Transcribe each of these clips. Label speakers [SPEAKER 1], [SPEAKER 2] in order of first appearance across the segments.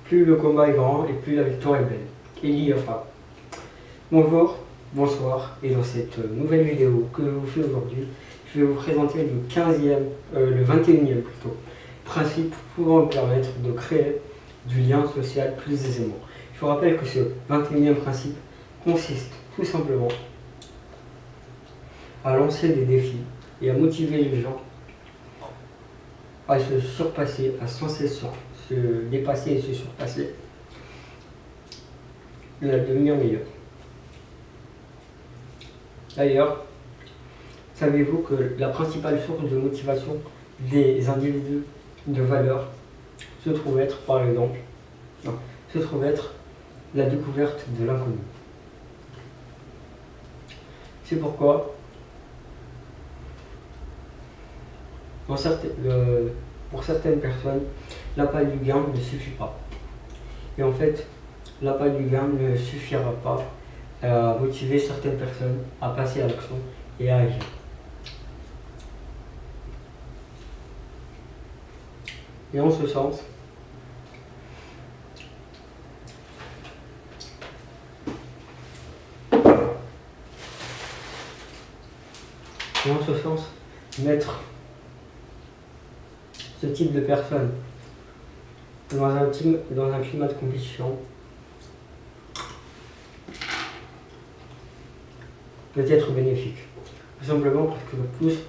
[SPEAKER 1] plus le combat est grand et plus la victoire est belle. Et il y aura. Bonjour, bonsoir, et dans cette nouvelle vidéo que je vous fais aujourd'hui, je vais vous présenter le 21e plutôt, principe pouvant vous permettre de créer du lien social plus aisément. Je vous rappelle que ce 21e principe consiste tout simplement à lancer des défis et à motiver les gens à se surpasser, à sans cesse se dépasser et se surpasser, et à devenir meilleur. D'ailleurs, savez-vous que la principale source de motivation des individus de valeur se trouve être, par exemple, la découverte de l'inconnu. C'est pourquoi, pour certaines personnes, l'appât du gain ne suffit pas. Et en fait, l'appât du gain ne suffira pas à motiver certaines personnes à passer à l'action et à agir. Et en ce sens, mettre ce type de personnes dans un climat de compétition peut être bénéfique. Tout simplement parce que plus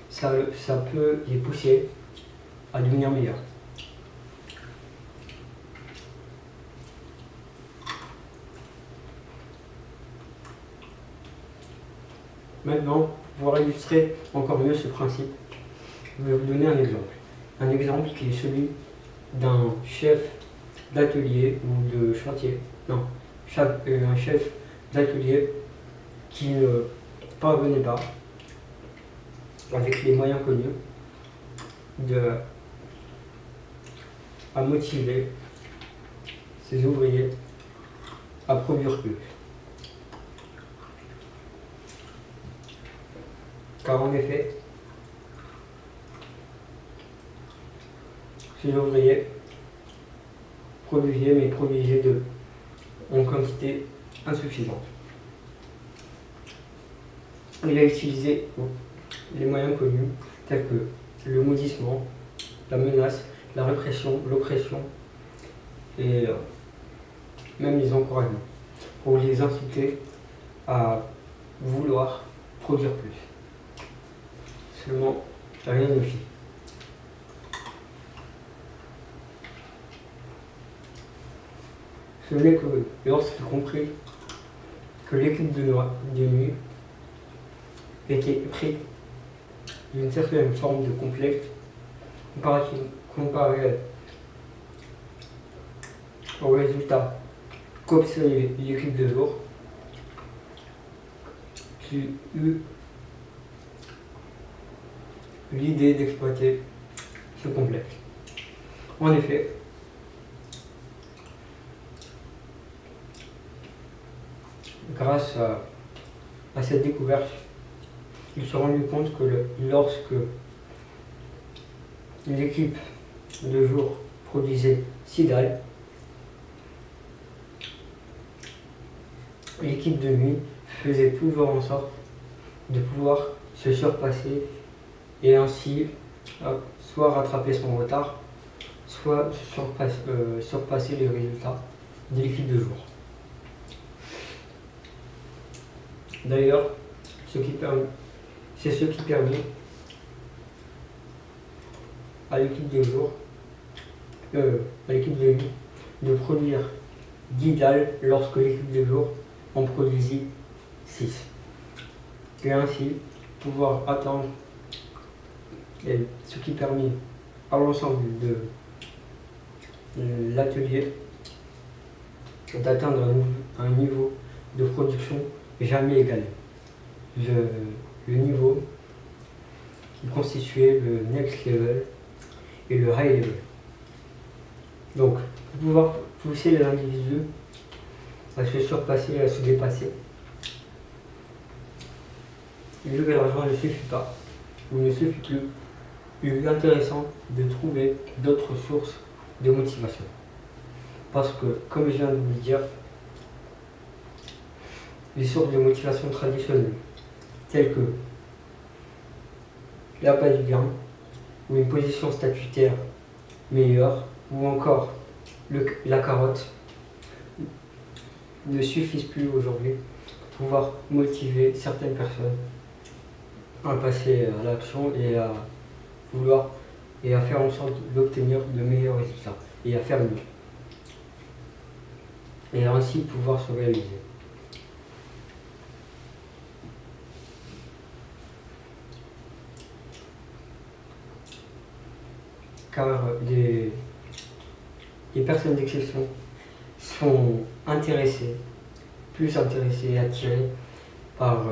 [SPEAKER 1] ça peut les pousser à devenir meilleurs. Maintenant, pour pouvoir illustrer encore mieux ce principe, je vais vous donner un exemple. Un exemple qui est celui d'un chef d'atelier ou de chantier. Non, un chef d'atelier qui ne parvenait pas, avec les moyens connus, à motiver ses ouvriers à produire plus. Car en effet, ces ouvriers produisaient en quantité insuffisante. Il a utilisé les moyens connus tels que le maudissement, la menace, la répression, l'oppression et même les encouragements pour les inciter à vouloir produire plus. Seulement, rien ne fit. Ce n'est que lorsqu'il comprit que l'équipe de nuit était prise d'une certaine forme de complexe comparé au résultat qu'obtenait l'équipe de jour, qui eut l'idée d'exploiter ce complexe. En effet, grâce à cette découverte, il se rendu compte que lorsque l'équipe de jour produisait 6 dalles, l'équipe de nuit faisait toujours en sorte de pouvoir se surpasser et ainsi soit rattraper son retard, soit surpasser les résultats de l'équipe de jour. D'ailleurs, c'est ce qui permet à l'équipe de jour, à l'équipe de nuit, de produire 10 dalles lorsque l'équipe de jour en produisit 6. Et ainsi pouvoir atteindre, ce qui permet à l'ensemble de l'atelier d'atteindre un niveau de production jamais égalé. Le niveau qui constituait le next level et le high level. Donc, pour pouvoir pousser les individus à se surpasser et à se dépasser, vu que l'argent ne suffit pas, ou ne suffit plus, il est intéressant de trouver d'autres sources de motivation. Parce que, comme je viens de vous le dire, les sources de motivation traditionnelles, telles que l'appât du gain, ou une position statutaire meilleure, ou encore la carotte, ne suffisent plus aujourd'hui pour pouvoir motiver certaines personnes à passer à l'action et à vouloir et à faire en sorte d'obtenir de meilleurs résultats et à faire mieux. Et ainsi pouvoir se réaliser. Car les personnes d'exception sont plus intéressées et attirées par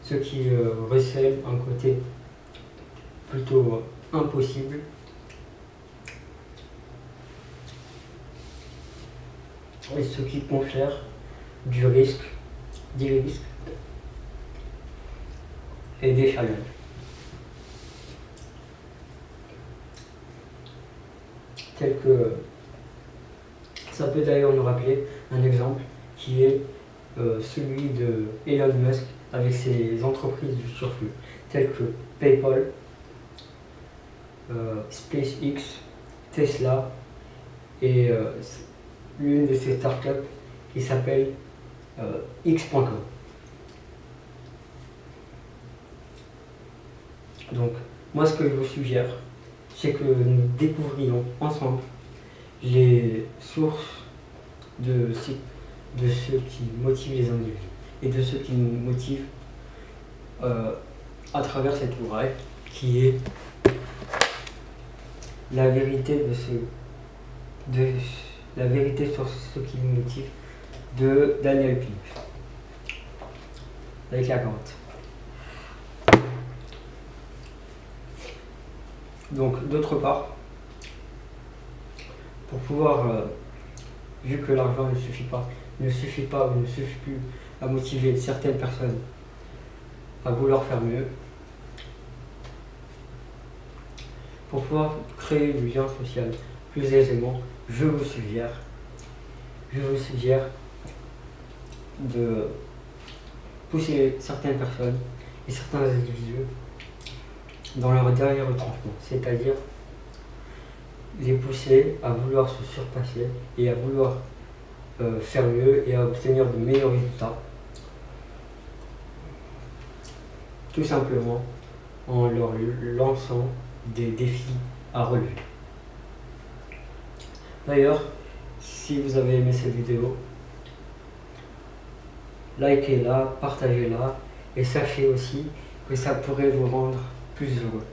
[SPEAKER 1] ce qui recèle un côté plutôt impossible et ce qui confère des risques et des challenges. Tel que ça peut d'ailleurs nous rappeler un exemple qui est celui de Elon Musk avec ses entreprises du surplus, telles que PayPal, SpaceX, Tesla et l'une de ces startups qui s'appelle X.com. Donc, moi ce que je vous suggère, c'est que nous découvrions ensemble les sources de ce qui motive les individus et de ce qui nous motive à travers cet ouvrage qui est la vérité la vérité sur ce qui nous motive de Daniel Pink avec la carotte. Donc d'autre part, pour pouvoir, vu que l'argent ne suffit pas ou ne suffit plus à motiver certaines personnes à vouloir faire mieux, pour pouvoir créer du lien social plus aisément, je vous suggère de pousser certaines personnes et certains individus dans leur dernier retranchement, c'est-à-dire les pousser à vouloir se surpasser et à vouloir faire mieux et à obtenir de meilleurs résultats, tout simplement en leur lançant des défis à relever. D'ailleurs, si vous avez aimé cette vidéo, likez-la, partagez-la et sachez aussi que ça pourrait vous rendre plus heureux.